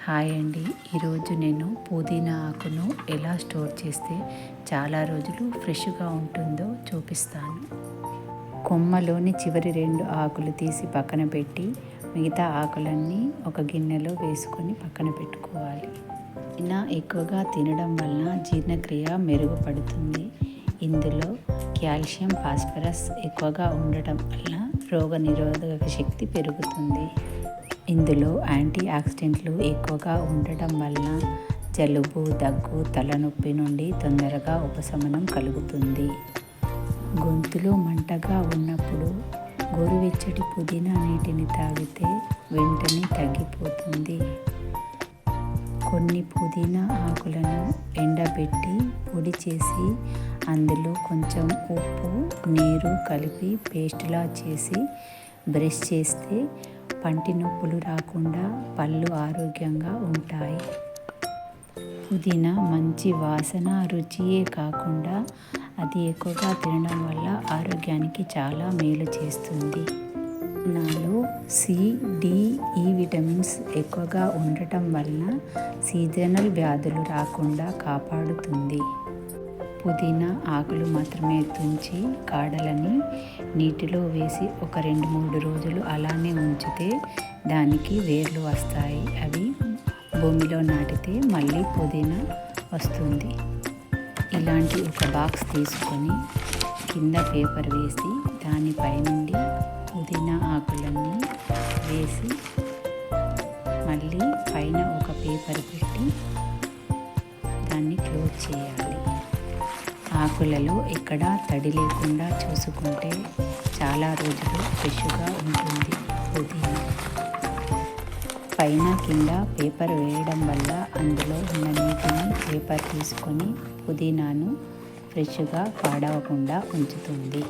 Hi అండి. ఈరోజు నేను పుదీనా ఆకును ఎలా స్టోర్ చేస్తే చాలా రోజులు ఫ్రెష్గా ఉంటుందో చూపిస్తాను. కొమ్మలోని చివరి 2 ఆకులు తీసి పక్కన పెట్టి మిగతా ఆకులన్నీ ఒక గిన్నెలో వేసుకొని పక్కన పెట్టుకోవాలి. పుదీనా ఎక్కువగా తినడం వలన జీర్ణక్రియ మెరుగుపడుతుంది. ఇందులో కాల్షియం, ఫాస్ఫరస్ ఎక్కువగా ఉండటం వల్ల రోగనిరోధక శక్తి పెరుగుతుంది. ఇందులో యాంటీ ఆక్సిడెంట్లు ఎక్కువగా ఉండటం వలన జలుబు, దగ్గు, తలనొప్పి నుండి తొందరగా ఉపశమనం కలుగుతుంది. గొంతులో మంటగా ఉన్నప్పుడు గోరువెచ్చటి పుదీనా నీటిని తాగితే వెంటనే తగ్గిపోతుంది. కొన్ని పుదీనా ఆకులను ఎండబెట్టి పొడి చేసి అందులో కొంచెం ఉప్పు, నీరు కలిపి పేస్టులా చేసి బ్రష్ చేస్తే పంటి నొప్పులు రాకుండా పళ్ళు ఆరోగ్యంగా ఉంటాయి. పుదీనా మంచి వాసన, రుచియే కాకుండా అది ఎక్కువగా తినడం వల్ల ఆరోగ్యానికి చాలా మేలు చేస్తుంది. పుదీనాలో సి, డి, ఈ విటమిన్స్ ఎక్కువగా ఉండటం వలన సీజనల్ వ్యాధులు రాకుండా కాపాడుతుంది. పుదీనా ఆకులు మాత్రమే తుంచి కాడలని నీటిలో వేసి ఒక 2-3 రోజులు అలానే ఉంచితే దానికి వేర్లు వస్తాయి. అవి భూమిలో నాటితే మళ్ళీ పుదీనా వస్తుంది. ఇలాంటి ఒక బాక్స్ తీసుకొని కింద పేపర్ వేసి దానిపై నుండి పుదీనా ఆకులన్నీ వేసి మళ్ళీ పైన ఒక పేపర్ పెట్టి దాన్ని క్లోజ్ చేయాలి. ఆకులలో ఎక్కడా తడి లేకుండా చూసుకుంటే చాలా రోజులు ఫ్రెష్గా ఉంటుంది పుదీనా. పైన కింద పేపర్ వేయడం వల్ల అందులో ఉన్న నీటిని పేపర్ తీసుకొని పుదీనాను ఫ్రెష్గా పాడవకుండా ఉంచుతుంది.